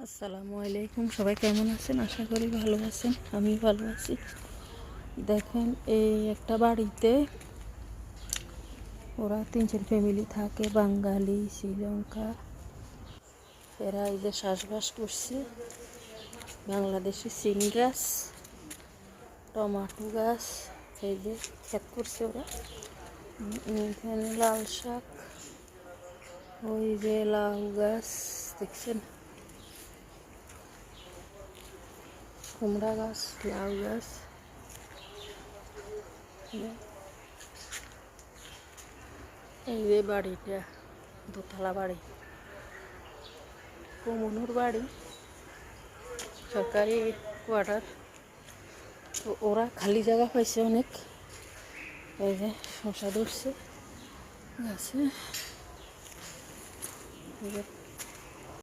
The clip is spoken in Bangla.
আসসালামু আলাইকুম, সবাই কেমন আছেন? আশা করি ভালো আছেন। আমি ভালো আছি। দেখেন, এই একটা বাড়িতে ওরা 3-4 ফ্যামিলি থাকে, বাঙালি, শ্রীলঙ্কা। এরা এই যে চাষবাস করছে, বাংলাদেশি সিম গাছ, টমাটো গাছ, এই যে ক্ষেত করছে ওরা। এখানে লাল শাক, ওই যে লাউ গাছ দেখছেন, কুমড়া গাছ, লাউ গাছ। এই যে বাড়িটা দোতলা বাড়ি, কমনুর বাড়ি, সরকারি কোয়ার্টার। তো ওরা খালি জায়গা পাইছে অনেক। এই যে শশা ধরছে গাছে,